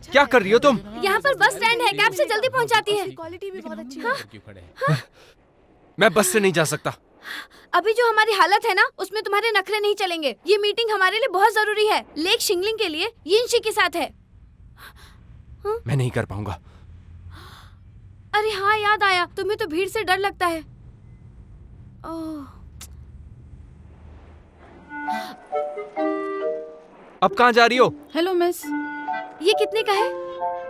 क्या कर रही हो तुम? यहाँ पर बस स्टैंड है, कैब से जल्दी पहुँच जाती है। क्वालिटी भी बहुत अच्छी हाँ? मैं बस से नहीं जा सकता। अभी जो हमारी हालत है ना, उसमें तुम्हारे नखरे नहीं चलेंगे। ये मीटिंग हमारे लिए बहुत जरूरी है, लेक शिंगलिंग के लिए यिनशी के साथ है। मैं नहीं कर पाऊंगा। अरे हाँ, याद आया, तुम्हें तो भीड़ से डर लगता है। ओह, अब कहाँ जा रही हो? हेलो मिस, ये कितने का है?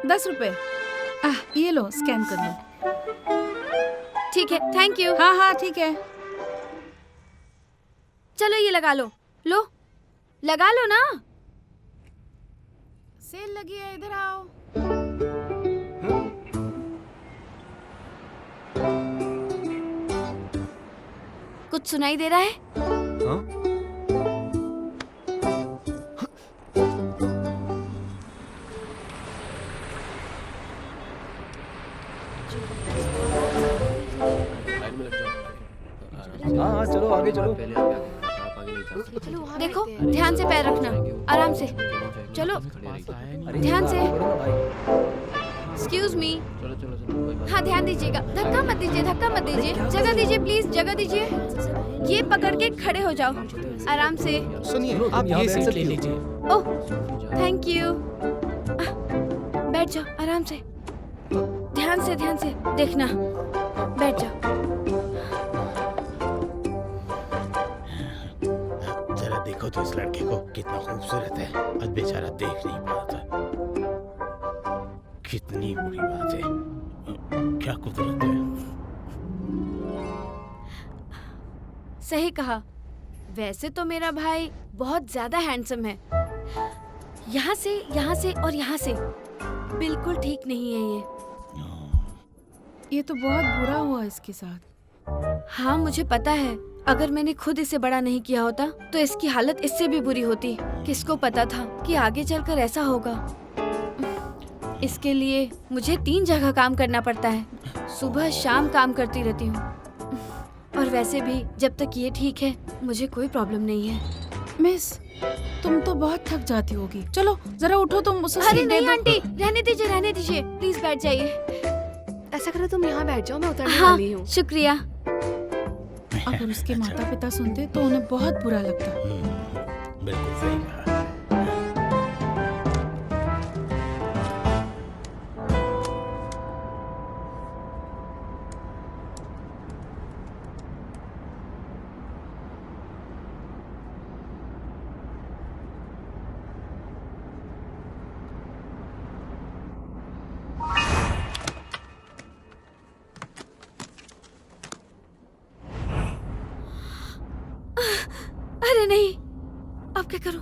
10 रुपए। ये लो, स्कैन कर लो। ठीक है, थैंक यू। हाँ हाँ ठीक है। चलो ये लगा लो। लो, लगा लो ना। सेल लगी है, इधर आओ। कुछ सुनाई दे रहा है? हाँ? हाँ चलो आगे चलो। देखो, ध्यान से पैर रखना, आराम से। चलो, ध्यान से। Excuse me. हाँ, ध्यान दीजिएगा, धक्का मत दीजिए, धक्का मत दीजिए। जगह दीजिए प्लीज, जगह दीजिए। ये पकड़ के खड़े हो जाओ, आराम से। सुनिए, आप ये सीट ले लीजिए। ओह, थैंक यू। बैठ जाओ, आराम से। ध्यान से देखना। बैठ जाओ। जरा देखो तो इस लड़के को, कितना खूबसूरत है। आज बेचारा देख नहीं पाता। कितनी बुरी बात है, क्या कुदरत है। सही कहा। वैसे तो मेरा भाई बहुत ज्यादा हैंडसम है। यहाँ से और यहाँ से बिल्कुल ठीक नहीं है ये। ये तो बहुत बुरा हुआ इसके साथ। हाँ, मुझे पता है। अगर मैंने खुद इसे बड़ा नहीं किया होता तो इसकी हालत इससे भी बुरी होती। किसको पता था कि आगे चलकर ऐसा होगा। इसके लिए मुझे 3 जगह काम करना पड़ता है। सुबह शाम काम करती रहती हूँ। और वैसे भी जब तक ये ठीक है, मुझे कोई प्रॉब्लम नहीं है। मिस, तुम तो बहुत थक जाती होगी। चलो जरा उठो, तुम उसे अरे सीट दे नहीं दो। आंटी, रहने दीजिए, प्लीज बैठ जाइए। ऐसा करो, तुम यहाँ बैठ जाओ, मैं उतरने हाँ, वाली हूँ। शुक्रिया। अगर उसके माता पिता सुनते तो उन्हें बहुत बुरा लगता। बिल्कुल सही कहा। अरे नहीं, अब क्या करूं?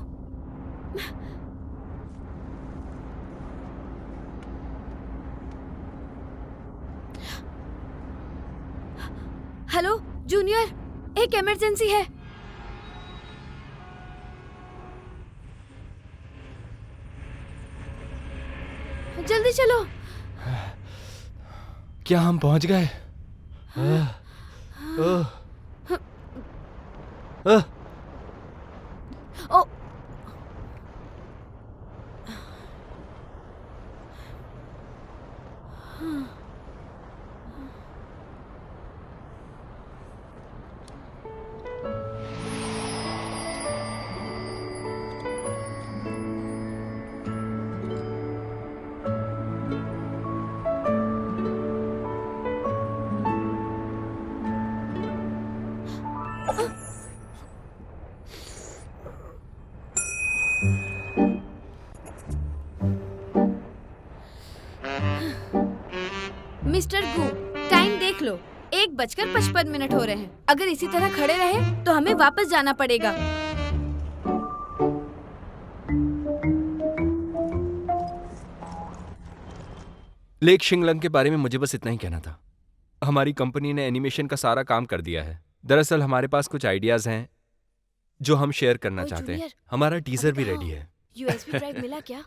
हेलो जूनियर, एक इमरजेंसी है। जल्दी चलो। क्या हम पहुंच गए? ओ, मिस्टर गू, टाइम देख लो, 1:55 हो रहे हैं। अगर इसी तरह खड़े रहे तो हमें वापस जाना पड़ेगा। लेक शिंगलंग के बारे में मुझे बस इतना ही कहना था। हमारी कंपनी ने एनिमेशन का सारा काम कर दिया है। दरअसल हमारे पास कुछ आइडियाज हैं जो हम शेयर करना चाहते हैं। जूनियर, हमारा टीजर भी बताओ। रेडी है। यूएसबी ड्राइव मिला क्या?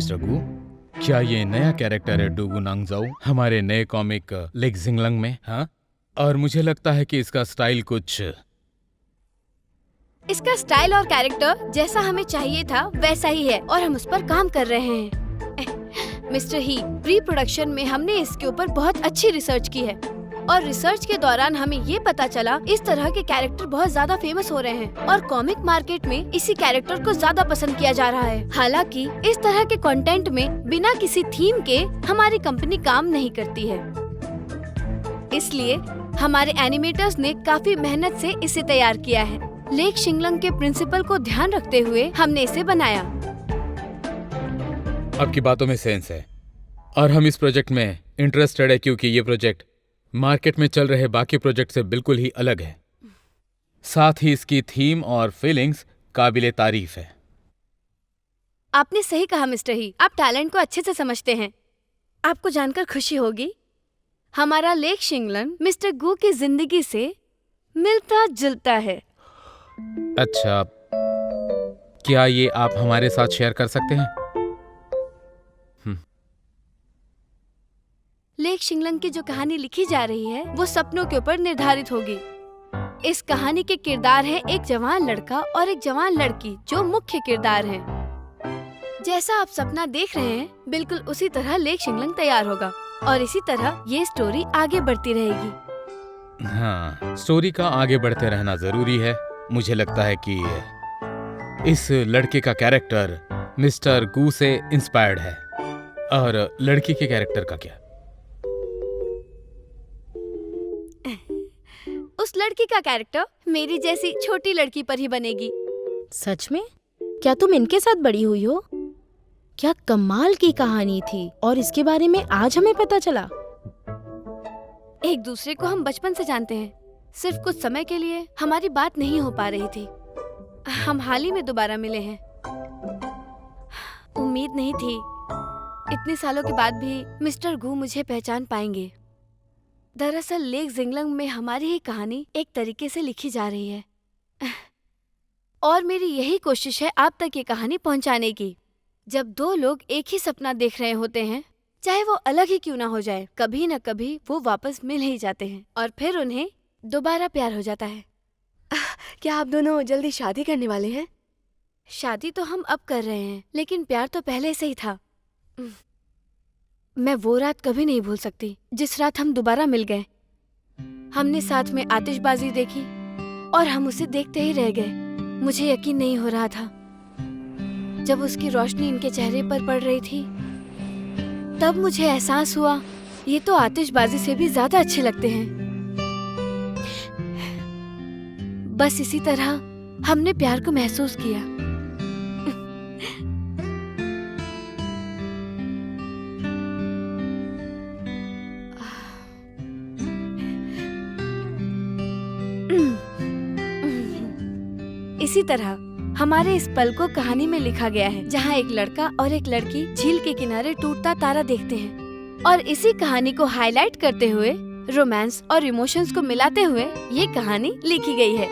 मिस्टर गु, क्या ये नया कैरेक्टर है डुगु नांगजाओ हमारे नए कॉमिक लेक जिंगलंग में? हाँ, और मुझे लगता है कि इसका स्टाइल कुछ इसका स्टाइल और कैरेक्टर जैसा हमें चाहिए था वैसा ही है और हम उस पर काम कर रहे हैं। मिस्टर ही, प्री प्रोडक्शन में हमने इसके ऊपर बहुत अच्छी रिसर्च की है और रिसर्च के दौरान हमें ये पता चला इस तरह के कैरेक्टर बहुत ज्यादा फेमस हो रहे हैं और कॉमिक मार्केट में इसी कैरेक्टर को ज्यादा पसंद किया जा रहा है। हालांकि इस तरह के कंटेंट में बिना किसी थीम के हमारी कंपनी काम नहीं करती है, इसलिए हमारे एनिमेटर्स ने काफी मेहनत से इसे तैयार किया है। लेक शिंगलंग के प्रिंसिपल को ध्यान रखते हुए हमने इसे बनाया। आपकी बातों में सेंस है और हम इस प्रोजेक्ट में इंटरेस्टेड है क्योंकि ये प्रोजेक्ट मार्केट में चल रहे बाकी प्रोजेक्ट से बिल्कुल ही अलग है। साथ ही इसकी थीम और फीलिंग्स काबिले तारीफ है। आपने सही कहा मिस्टर ही, आप टैलेंट को अच्छे से समझते हैं। आपको जानकर खुशी होगी, हमारा लेक शिंगलंग मिस्टर गु की जिंदगी से मिलता जुलता है। अच्छा, क्या ये आप हमारे साथ शेयर कर सकते हैं? लेक शिंगलंग की जो कहानी लिखी जा रही है वो सपनों के ऊपर निर्धारित होगी। इस कहानी के किरदार हैं एक जवान लड़का और एक जवान लड़की जो मुख्य किरदार हैं। जैसा आप सपना देख रहे हैं बिल्कुल उसी तरह लेक शिंगलंग तैयार होगा और इसी तरह ये स्टोरी आगे बढ़ती रहेगी। हाँ, स्टोरी का आगे बढ़ते रहना जरूरी है। मुझे लगता है कि इस लड़के का कैरेक्टर मिस्टर गू से इंस्पायर्ड है। और लड़की के कैरेक्टर का क्या? उस लड़की का कैरेक्टर मेरी जैसी छोटी लड़की पर ही बनेगी। सच में? क्या तुम इनके साथ बड़ी हुई हो? क्या कमाल की कहानी थी और इसके बारे में आज हमें पता चला। एक दूसरे को हम बचपन से जानते हैं, सिर्फ कुछ समय के लिए हमारी बात नहीं हो पा रही थी। हम हाल ही में दोबारा मिले हैं। उम्मीद नहीं थी इतने सालों के बाद भी मिस्टर गु मुझे पहचान पाएंगे। दरअसल लेक जिंगलंग में हमारी ही कहानी एक तरीके से लिखी जा रही है और मेरी यही कोशिश है आप तक ये कहानी पहुंचाने की। जब दो लोग एक ही सपना देख रहे होते हैं, चाहे वो अलग ही क्यों ना हो जाए, कभी न कभी वो वापस मिल ही जाते हैं और फिर उन्हें दोबारा प्यार हो जाता है। क्या आप दोनों जल्दी शादी करने वाले हैं? शादी तो हम अब कर रहे हैं, लेकिन प्यार तो पहले से ही था। मैं वो रात कभी नहीं भूल सकती जिस रात हम दोबारा मिल गए। हमने साथ में आतिशबाजी देखी और हम उसे देखते ही रह गए। मुझे यकीन नहीं हो रहा था। जब उसकी रोशनी इनके चेहरे पर पड़ रही थी तब मुझे एहसास हुआ ये तो आतिशबाजी से भी ज्यादा अच्छे लगते हैं। बस इसी तरह हमने प्यार को महसूस किया। इसी तरह हमारे इस पल को कहानी में लिखा गया है, जहाँ एक लड़का और एक लड़की झील के किनारे टूटता तारा देखते हैं और इसी कहानी को हाईलाइट करते हुए रोमांस और इमोशंस को मिलाते हुए ये कहानी लिखी गई है।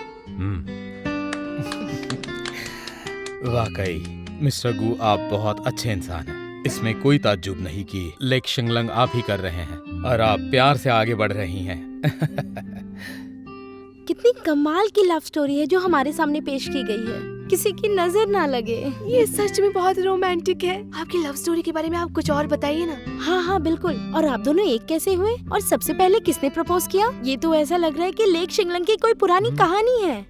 वाकई मिस्टर गू आप बहुत अच्छे इंसान हैं। इसमें कोई ताज्जुब नहीं कि लेक शिंगलंग आप ही कर रहे हैं और आप प्यार से आगे बढ़ रही हैं। कितनी कमाल की लव स्टोरी है जो हमारे सामने पेश की गई है, किसी की नजर ना लगे। ये सच में बहुत रोमांटिक है। आपकी लव स्टोरी के बारे में आप कुछ और बताइए ना। हाँ हाँ बिल्कुल। और आप दोनों एक कैसे हुए और सबसे पहले किसने प्रपोज किया? ये तो ऐसा लग रहा है कि लेक शिंगलंग की कोई पुरानी कहानी है।